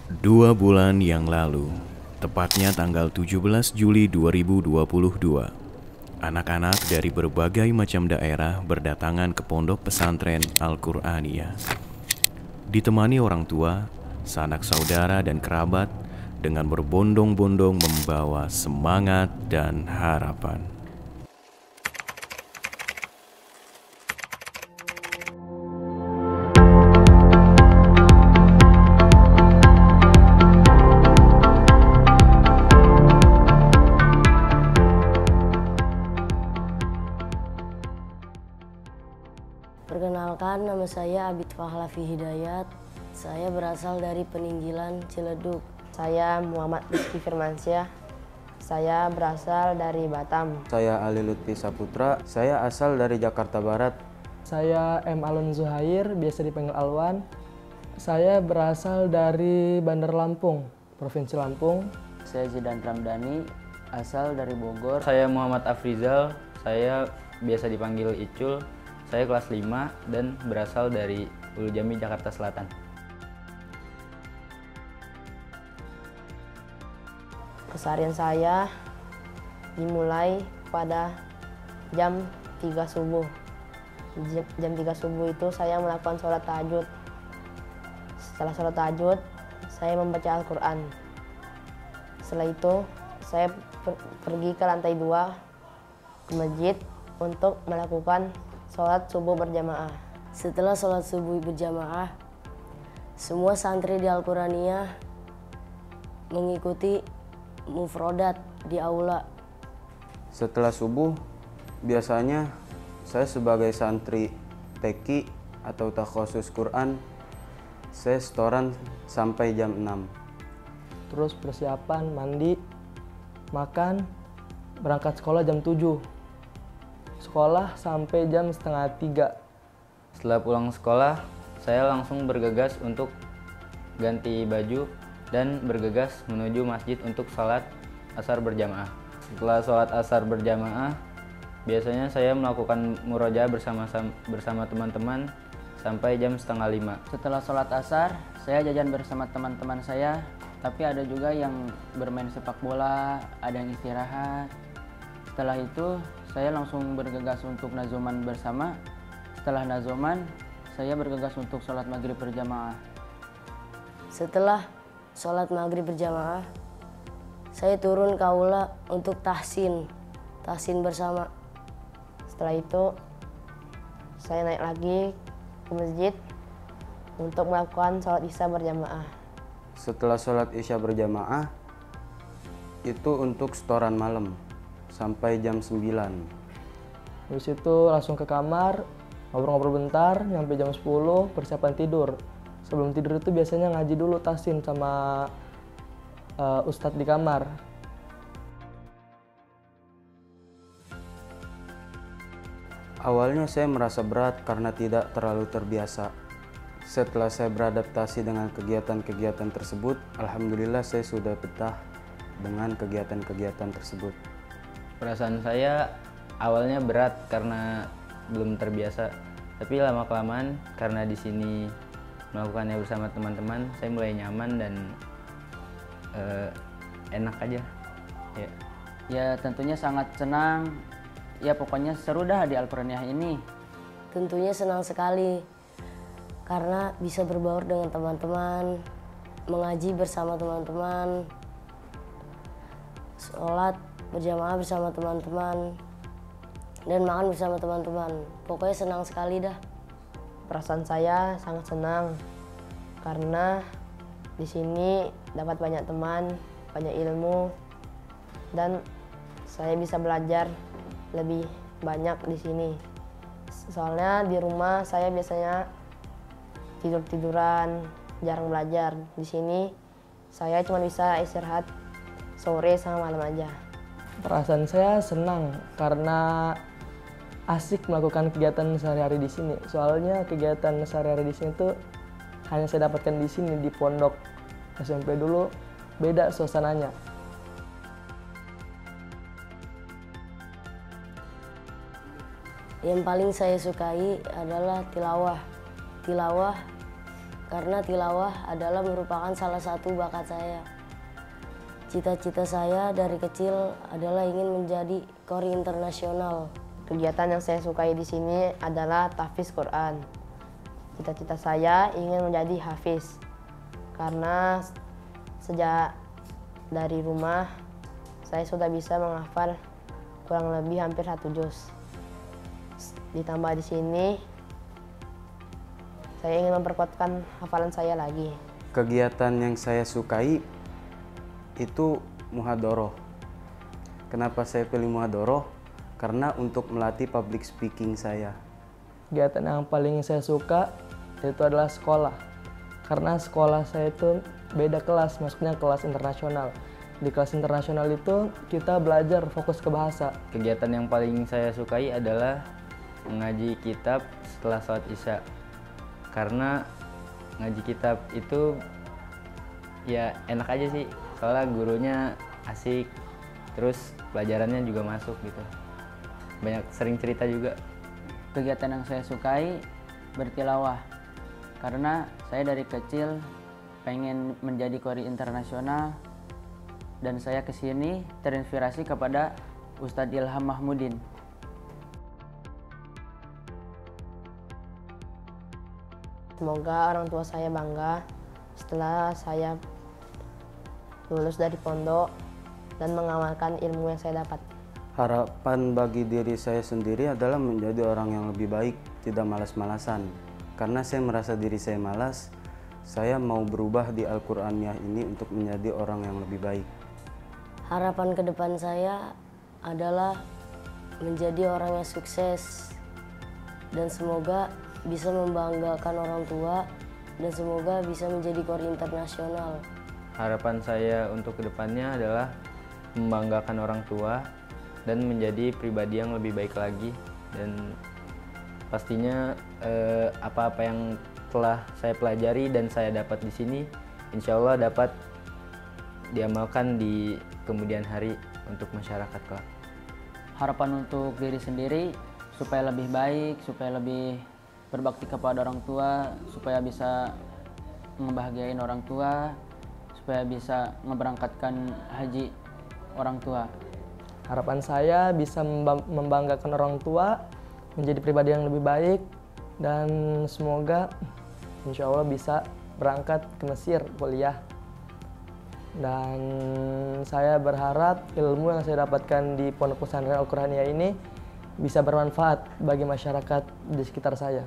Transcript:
2 bulan yang lalu, tepatnya tanggal 17 Juli 2022, anak-anak dari berbagai macam daerah berdatangan ke pondok pesantren Al-Qur'aniyah. Ditemani orang tua, sanak saudara dan kerabat dengan berbondong-bondong membawa semangat dan harapan. Perkenalkan, nama saya Abid Fahlavi Hidayat. Saya berasal dari Peninggilan Ciledug. Saya Muhammad Rizky Firmansyah. Saya berasal dari Batam. Saya Ali Lutfi Saputra. Saya asal dari Jakarta Barat. Saya M. Alun Zuhair, biasa dipanggil Alwan. Saya berasal dari Bandar Lampung, Provinsi Lampung. Saya Zidan Ramdhani, asal dari Bogor. Saya Muhammad Afrizal, saya biasa dipanggil Icul. Saya kelas 5 dan berasal dari Ulu Jami, Jakarta Selatan. Keseharian saya dimulai pada jam 3 subuh. Jam 3 subuh itu saya melakukan sholat tahajud. Setelah sholat tahajud, saya membaca Al-Quran. Setelah itu, saya pergi ke lantai 2 ke masjid untuk melakukan sholat subuh berjamaah. Setelah sholat subuh berjamaah, semua santri di Al-Qur'aniyah mengikuti mufrodat di aula. Setelah subuh, biasanya saya sebagai santri TQ atau takhosus Quran, saya setoran sampai jam 6. Terus persiapan, mandi, makan, berangkat sekolah jam 7. Sekolah sampai jam setengah 3. Setelah pulang sekolah, saya langsung bergegas untuk ganti baju dan bergegas menuju masjid untuk sholat asar berjamaah. Setelah sholat asar berjamaah, biasanya saya melakukan murojaah bersama teman-teman sampai jam setengah 5. Setelah sholat asar, saya jajan bersama teman-teman saya, tapi ada juga yang bermain sepak bola, ada yang istirahat. Setelah itu, saya langsung bergegas untuk nazoman bersama. Setelah nazoman, saya bergegas untuk sholat maghrib berjamaah. Setelah sholat maghrib berjamaah, saya turun ke aula untuk tahsin bersama. Setelah itu, saya naik lagi ke masjid untuk melakukan sholat isya berjamaah. Setelah sholat isya berjamaah, itu untuk setoran malam sampai jam 9. Habis itu langsung ke kamar, ngobrol-ngobrol bentar, nyampe jam 10, persiapan tidur. Sebelum tidur itu biasanya ngaji dulu tahsin sama ustadz di kamar. Awalnya saya merasa berat karena tidak terlalu terbiasa. Setelah saya beradaptasi dengan kegiatan-kegiatan tersebut, alhamdulillah saya sudah betah dengan kegiatan-kegiatan tersebut. Perasaan saya awalnya berat karena belum terbiasa, tapi lama-kelamaan karena di sini melakukannya bersama teman-teman, saya mulai nyaman dan enak aja. Ya tentunya sangat senang, ya pokoknya seru dah di Al-Qur'aniyah ini. Tentunya senang sekali karena bisa berbaur dengan teman-teman, mengaji bersama teman-teman, sholat berjamaah bersama teman-teman, dan makan bersama teman-teman. Pokoknya senang sekali dah. Perasaan saya sangat senang karena di sini dapat banyak teman, banyak ilmu, dan saya bisa belajar lebih banyak di sini. Soalnya di rumah saya biasanya tidur-tiduran, jarang belajar. Di sini saya cuma bisa istirahat sore sama malam aja. Perasaan saya senang karena asik melakukan kegiatan sehari-hari di sini. Soalnya kegiatan sehari-hari di sini tuh hanya saya dapatkan di sini di pondok SMP dulu, beda suasananya. Yang paling saya sukai adalah tilawah. Tilawah karena tilawah adalah merupakan salah satu bakat saya. Cita-cita saya dari kecil adalah ingin menjadi qori internasional. Kegiatan yang saya sukai di sini adalah tahfiz Quran. Cita-cita saya ingin menjadi hafiz karena sejak dari rumah saya sudah bisa menghafal kurang lebih hampir 1 juz. Ditambah di sini saya ingin memperkuatkan hafalan saya lagi. Kegiatan yang saya sukai itu muhadoroh. Kenapa saya pilih muhadoroh? Karena untuk melatih public speaking saya. Kegiatan yang paling saya suka itu adalah sekolah. Karena sekolah saya itu beda kelas, maksudnya kelas internasional. Di kelas internasional itu kita belajar fokus ke bahasa. Kegiatan yang paling saya sukai adalah mengaji kitab setelah sholat isya. Karena ngaji kitab itu ya enak aja sih, soalnya gurunya asik, terus pelajarannya juga masuk gitu. Banyak sering cerita juga. Kegiatan yang saya sukai bertilawah, karena saya dari kecil pengen menjadi qori internasional dan saya kesini terinspirasi kepada Ustadz Ilham Mahmudin. Semoga orang tua saya bangga setelah saya lulus dari pondok dan mengamalkan ilmu yang saya dapat. Harapan bagi diri saya sendiri adalah menjadi orang yang lebih baik, tidak malas-malasan. Karena saya merasa diri saya malas, saya mau berubah di Al-Qur'aniyah ini untuk menjadi orang yang lebih baik. Harapan ke depan saya adalah menjadi orang yang sukses dan semoga bisa membanggakan orang tua dan semoga bisa menjadi qori internasional. Harapan saya untuk kedepannya adalah membanggakan orang tua dan menjadi pribadi yang lebih baik lagi, dan pastinya apa-apa yang telah saya pelajari dan saya dapat di sini insya Allah dapat diamalkan di kemudian hari untuk masyarakat kelak. Harapan untuk diri sendiri supaya lebih baik, supaya lebih berbakti kepada orang tua, supaya bisa ngebahagiain orang tua, supaya bisa ngeberangkatkan haji orang tua. Harapan saya bisa membanggakan orang tua, menjadi pribadi yang lebih baik, dan semoga insya Allah bisa berangkat ke Mesir kuliah. Dan saya berharap ilmu yang saya dapatkan di Pondok Pesantren Al-Qur'aniyah ini bisa bermanfaat bagi masyarakat di sekitar saya.